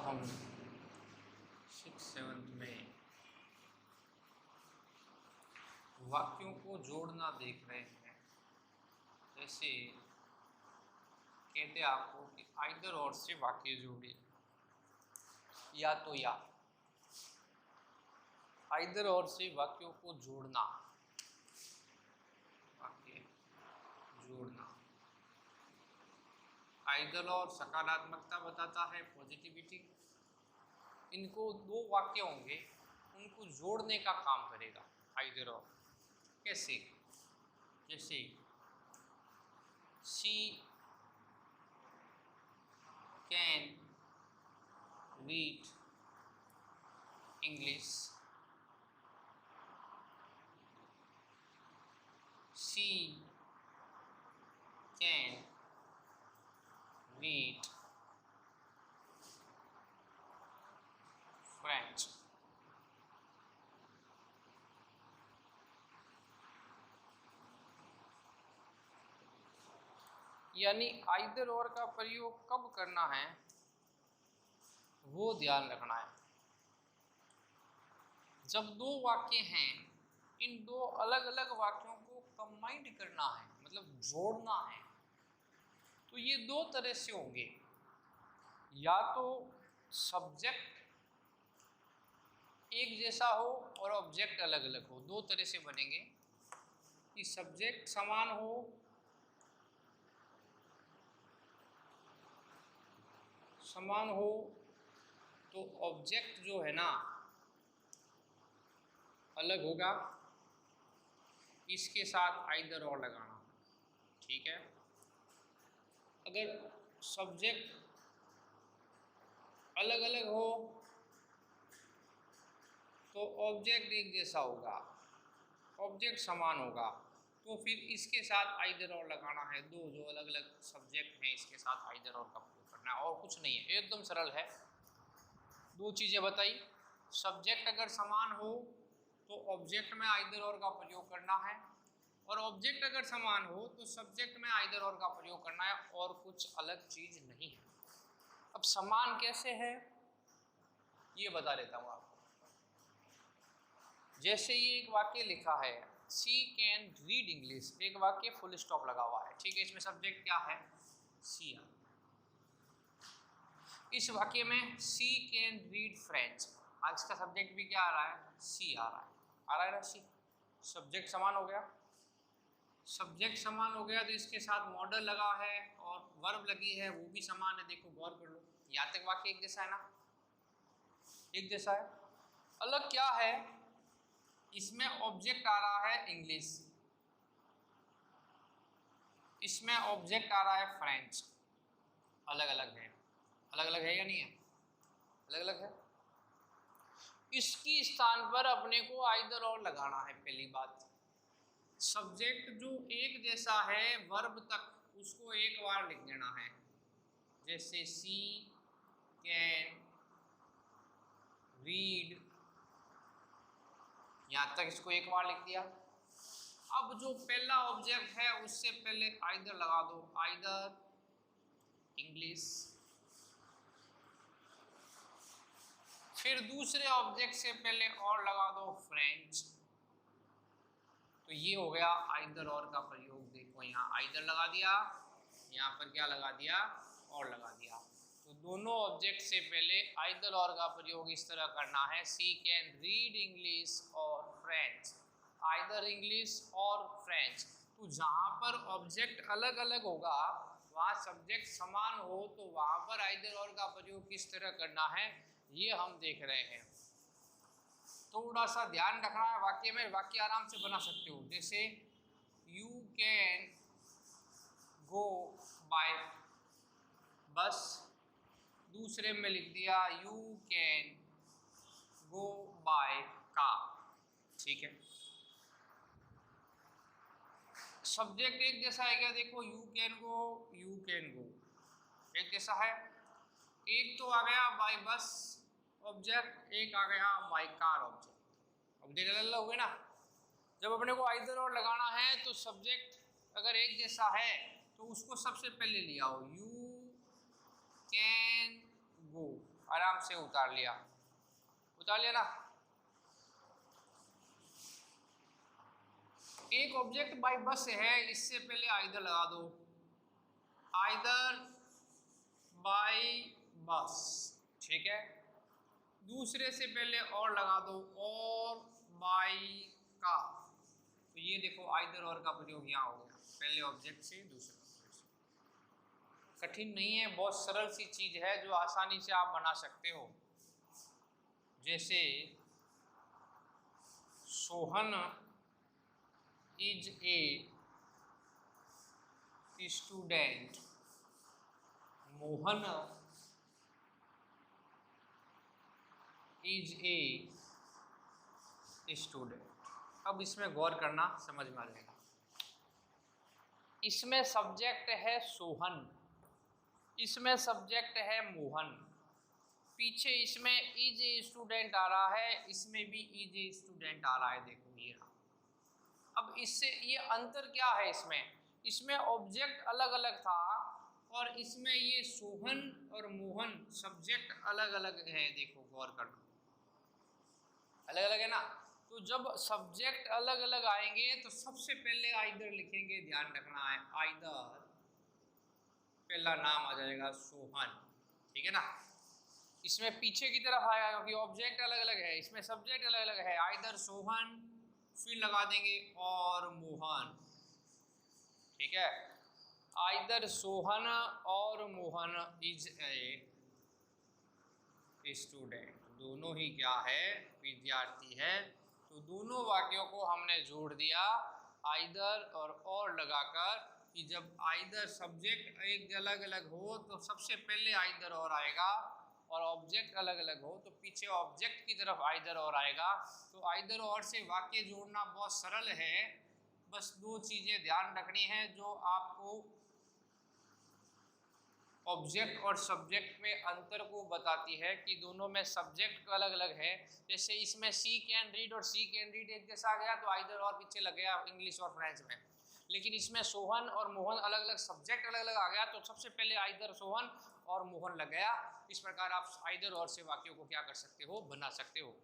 हम 6th-7th में वाक्यों को जोड़ना देख रहे हैं। जैसे कहते हैं आपको कि आइदर और से वाक्य जोड़िए, या तो या, आइदर और से वाक्यों को जोड़ना, वाक्य जोड़ना। आइदर और सकारात्मकता बताता है, पॉजिटिविटी। इनको दो वाक्य होंगे, उनको जोड़ने का काम करेगा आइदर और। कैसे? जैसे she can read English, she can read French. यानी आइदर और का प्रयोग कब करना है वो ध्यान रखना है। जब दो वाक्य हैं, इन दो अलग अलग वाक्यों को कंबाइंड करना है, मतलब जोड़ना है, तो ये दो तरह से होंगे। या तो सब्जेक्ट एक जैसा हो और ऑब्जेक्ट अलग अलग हो, दो तरह से बनेंगे कि सब्जेक्ट समान हो तो ऑब्जेक्ट जो है ना अलग होगा, इसके साथ आइदर और लगाना। ठीक है? अगर सब्जेक्ट अलग अलग हो तो ऑब्जेक्ट एक जैसा होगा, ऑब्जेक्ट समान होगा, तो फिर इसके साथ आइदर और लगाना है। दो जो अलग अलग सब्जेक्ट हैं, इसके साथ आइदर और का प्रयोग करना है, और कुछ नहीं है, एकदम सरल है। दो चीज़ें बताई, सब्जेक्ट अगर समान हो तो ऑब्जेक्ट में आइदर और का प्रयोग करना है, और ऑब्जेक्ट अगर समान हो तो सब्जेक्ट में आइदर और का प्रयोग करना है, और कुछ अलग चीज़ नहीं है। अब समान कैसे है ये बता देता हूँ आपको। जैसे ये एक वाक्य लिखा है, शी कैन रीड इंग्लिश, एक वाक्य फुल स्टॉप लगा हुआ है। ठीक है? इसमें सब्जेक्ट क्या है? शी है। इस वाक्य में शी कैन रीड फ्रेंच, आज का सब्जेक्ट भी क्या आ रहा है? शी आ रहा है ना? शी सब्जेक्ट समान हो गया। सब्जेक्ट समान हो गया तो इसके साथ मॉडल लगा है और वर्ब लगी है, वो भी समान है। देखो गौर कर लो, यहाँ तक वाक्य एक जैसा है ना? एक जैसा है। अलग क्या है? इसमें ऑब्जेक्ट आ रहा है इंग्लिश, इसमें ऑब्जेक्ट आ रहा है फ्रेंच। अलग अलग है। अलग अलग है या नहीं है? अलग अलग है। इसकी स्थान पर अपने को आइदर और लगाना है। पहली बात, सब्जेक्ट जो एक जैसा है वर्ब तक, उसको एक बार लिख देना है। जैसे शी कैन रीड, यहाँ तक इसको एक बार लिख दिया। अब जो पहला ऑब्जेक्ट है उससे पहले आइदर लगा दो, आइदर इंग्लिश। फिर दूसरे ऑब्जेक्ट से पहले और लगा दो फ्रेंच। तो ये हो गया आइदर और का प्रयोग। देखो यहाँ आइदर लगा दिया, यहाँ पर क्या लगा दिया? और लगा दिया। तो दोनों ऑब्जेक्ट से पहले आइदर और का प्रयोग इस तरह करना है, शी कैन रीड इंग्लिश और फ्रेंच, आइदर इंग्लिश और फ्रेंच। तो जहाँ पर ऑब्जेक्ट अलग अलग होगा, वहाँ सब्जेक्ट समान हो, तो वहाँ पर आइदर और का प्रयोग किस तरह करना है ये हम देख रहे हैं। थोड़ा सा ध्यान रखना है। वाक्य में वाक्य आराम से बना सकते हो। जैसे यू कैन गो बाय बस, दूसरे में लिख दिया you can go by car. ठीक है? सब्जेक्ट एक जैसा है क्या? देखो यू कैन गो एक जैसा है। एक तो आ गया बाय बस ऑब्जेक्ट, एक आ गया बाय कार ऑब्जेक्ट। ऑब्जेक्ट अलग अलग हो गए ना। जब अपने को आइदर और लगाना है तो सब्जेक्ट अगर एक जैसा है तो उसको सबसे पहले लिया हो, यू कैन गो। आराम से उतार लिया ना। एक ऑब्जेक्ट बाय बस है, इससे पहले आइदर लगा दो, आइदर बाय बस, ठीक है। दूसरे से पहले और लगा दो, और बाय कार। तो ये देखो आइदर और का प्रयोग यहाँ हो गया, पहले ऑब्जेक्ट से दूसरे ऑब्जेक्ट से। कठिन नहीं है, बहुत सरल सी चीज है जो आसानी से आप बना सकते हो। जैसे Sohan is a student, Mohan is a student. अब इसमें गौर करना, समझ में आ जाएगा। इसमें सब्जेक्ट है सोहन, इसमें सब्जेक्ट है मोहन, पीछे इसमें इज ए स्टूडेंट आ रहा है, इसमें भी इज ए स्टूडेंट आ रहा है। देखो ये रहा। अब इससे ये अंतर क्या है, इसमें ऑब्जेक्ट अलग अलग था, और इसमें ये सोहन और मोहन सब्जेक्ट अलग अलग है। देखो गौर करना, अलग अलग है ना। तो जब सब्जेक्ट अलग अलग आएंगे तो सबसे पहले आइदर लिखेंगे, ध्यान रखना है, आइदर पहला नाम आ जाएगा सोहन, ठीक है ना। इसमें पीछे की तरफ आएगा क्योंकि ऑब्जेक्ट अलग अलग है, इसमें सब्जेक्ट अलग अलग है। आइदर सोहन, फिर लगा देंगे और मोहन, ठीक है। आइदर सोहन और मोहन इज ए स्टूडेंट, दोनों ही क्या है, विद्यार्थी है। तो दोनों वाक्यों को हमने जोड़ दिया आइदर और लगाकर, कि जब आइदर सब्जेक्ट एक अलग अलग हो तो सबसे पहले आइदर और आएगा, और ऑब्जेक्ट अलग अलग हो तो पीछे ऑब्जेक्ट की तरफ आइदर और आएगा। तो आइदर और से वाक्य जोड़ना बहुत सरल है, बस दो चीज़ें ध्यान रखनी है जो आपको ऑब्जेक्ट और सब्जेक्ट में अंतर को बताती है, कि दोनों में सब्जेक्ट अलग अलग है। जैसे इसमें सी कैन रीड और सी कैन रीड एक जैसा आ गया तो आइदर और पीछे लग गया इंग्लिश और फ्रेंच में। लेकिन इसमें सोहन और मोहन अलग अलग सब्जेक्ट अलग अलग आ गया तो सबसे पहले आइदर सोहन और मोहन लग गया। इस प्रकार आप आइदर और से वाक्यों को क्या कर सकते हो, बना सकते हो।